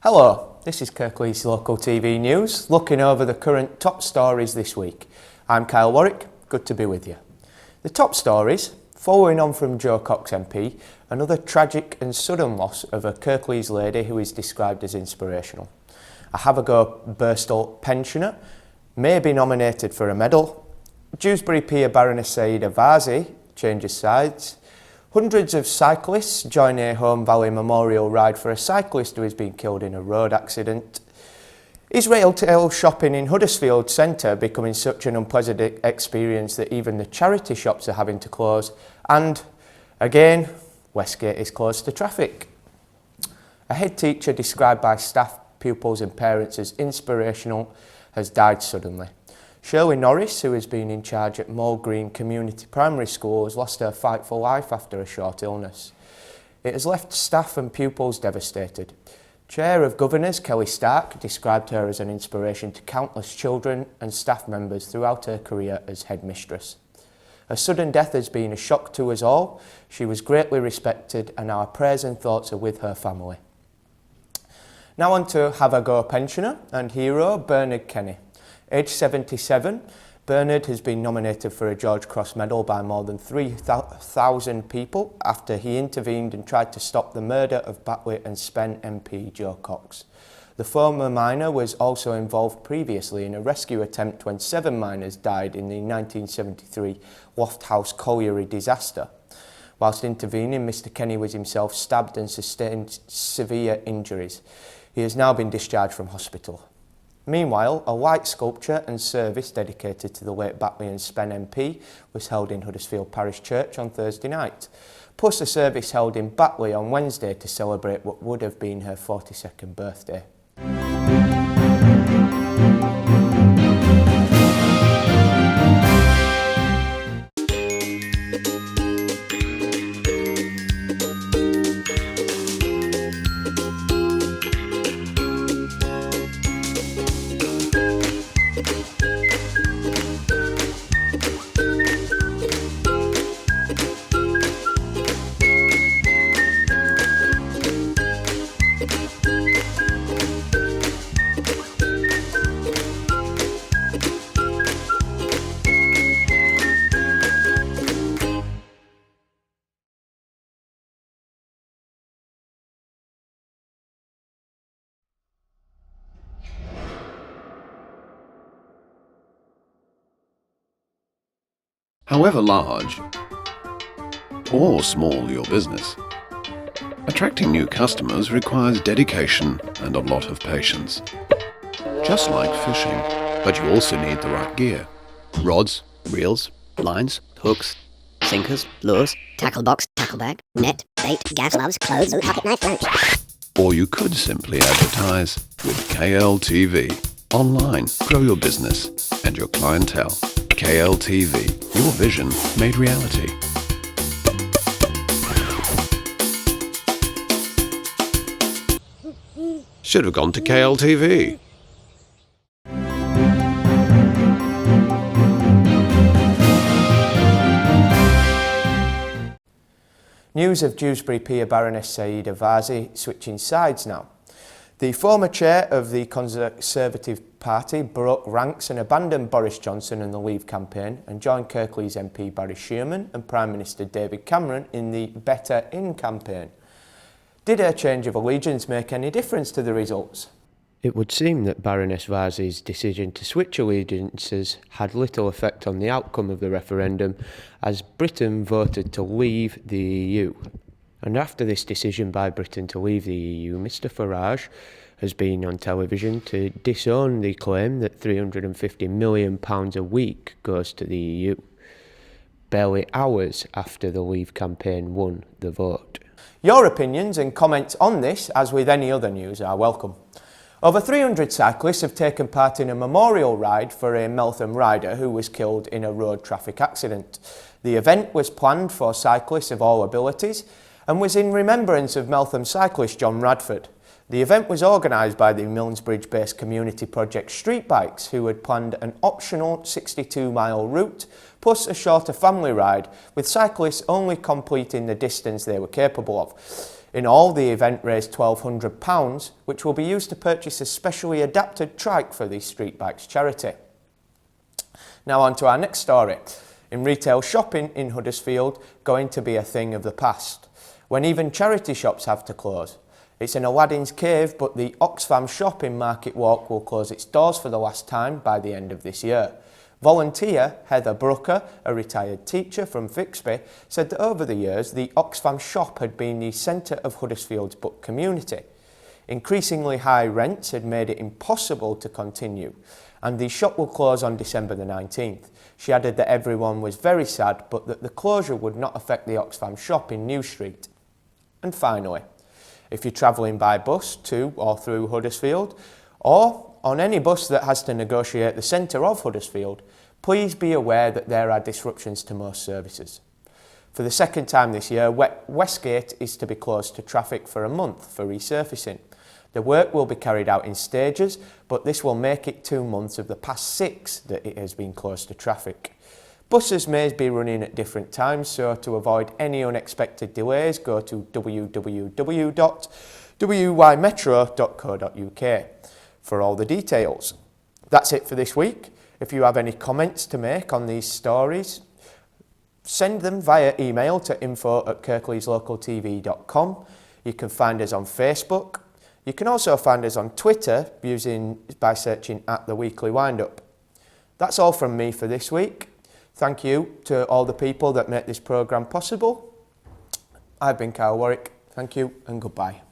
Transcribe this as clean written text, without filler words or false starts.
Hello, this is Kirklees Local TV News, looking over the current top stories this week. I'm Kyle Warwick, good to be with you. The top stories, following on from Joe Cox MP, another tragic and sudden loss of a Kirklees lady who is described as inspirational. A Have-a-go Birstall pensioner may be nominated for a medal. Dewsbury Pier Baroness Saida Vazi changes sides. Hundreds of cyclists join a Holme Valley memorial ride for a cyclist who has been killed in a road accident. Is retail shopping in Huddersfield Centre becoming such an unpleasant experience that even the charity shops are having to close? And again, Westgate is closed to traffic. A head teacher described by staff, pupils and parents as inspirational has died suddenly. Shirley Norris, who has been in charge at Moll Green Community Primary School, has lost her fight for life after a short illness. It has left staff and pupils devastated. Chair of Governors Kelly Stark described her as an inspiration to countless children and staff members throughout her career as headmistress. Her sudden death has been a shock to us all. She was greatly respected and our prayers and thoughts are with her family. Now on to Have-a-go pensioner and hero Bernard Kenny. Aged 77, Bernard has been nominated for a George Cross Medal by more than 3,000 people after he intervened and tried to stop the murder of Batley and Spen MP Joe Cox. The former miner was also involved previously in a rescue attempt when 7 miners died in the 1973 Loft House colliery disaster. Whilst intervening, Mr Kenny was himself stabbed and sustained severe injuries. He has now been discharged from hospital. Meanwhile, a light sculpture and service dedicated to the late Batley and Spen MP was held in Huddersfield Parish Church on Thursday night, plus a service held in Batley on Wednesday to celebrate what would have been her 42nd birthday. However large or small your business, attracting new customers requires dedication and a lot of patience. Just like fishing, but you also need the right gear. Rods, reels, lines, hooks, sinkers, lures, tackle box, tackle bag, net, bait, gas gloves, clothes, pocket knife, lunch. Or you could simply advertise with KLTV. Online, grow your business and your clientele. KLTV, your vision made reality. Should have gone to KLTV. News of Dewsbury Pier Baroness Saida Vazi switching sides now. The former chair of the Conservative Party broke ranks and abandoned Boris Johnson and the Leave campaign and joined Kirklees MP Barry Shearman and Prime Minister David Cameron in the Better In campaign. Did her change of allegiance make any difference to the results? It would seem that Baroness Vazi's decision to switch allegiances had little effect on the outcome of the referendum, as Britain voted to leave the EU. And after this decision by Britain to leave the EU, Mr Farage has been on television to disown the claim that £350 million a week goes to the EU, barely hours after the Leave campaign won the vote. Your opinions and comments on this, as with any other news, are welcome. Over 300 cyclists have taken part in a memorial ride for a Meltham rider who was killed in a road traffic accident. The event was planned for cyclists of all abilities and was in remembrance of Meltham cyclist John Radford. The event was organised by the Millsbridge-based community project Street Bikes, who had planned an optional 62-mile route plus a shorter family ride, with cyclists only completing the distance they were capable of. In all, the event raised £1,200, which will be used to purchase a specially adapted trike for the Street Bikes charity. Now on to our next story. In retail shopping in Huddersfield, going to be a thing of the past, when even charity shops have to close. It's in Aladdin's Cave, but the Oxfam shop in Market Walk will close its doors for the last time by the end of this year. Volunteer Heather Brooker, a retired teacher from Fixby, said that over the years the Oxfam shop had been the centre of Huddersfield's book community. Increasingly high rents had made it impossible to continue, and the shop will close on December the 19th. She added that everyone was very sad, but that the closure would not affect the Oxfam shop in New Street. And finally, if you're travelling by bus to or through Huddersfield, or on any bus that has to negotiate the centre of Huddersfield, please be aware that there are disruptions to most services. For the second time this year, Westgate is to be closed to traffic for a month for resurfacing. The work will be carried out in stages, but this will make it 2 months of the past 6 that it has been closed to traffic. Buses may be running at different times, so to avoid any unexpected delays, go to www.wymetro.co.uk for all the details. That's it for this week. If you have any comments to make on these stories, send them via email to info@kirkleeslocaltv.com. You can find us on Facebook. You can also find us on Twitter by searching @TheWeeklyWindup. That's all from me for this week. Thank you to all the people that make this programme possible. I've been Kyle Warwick. Thank you and goodbye.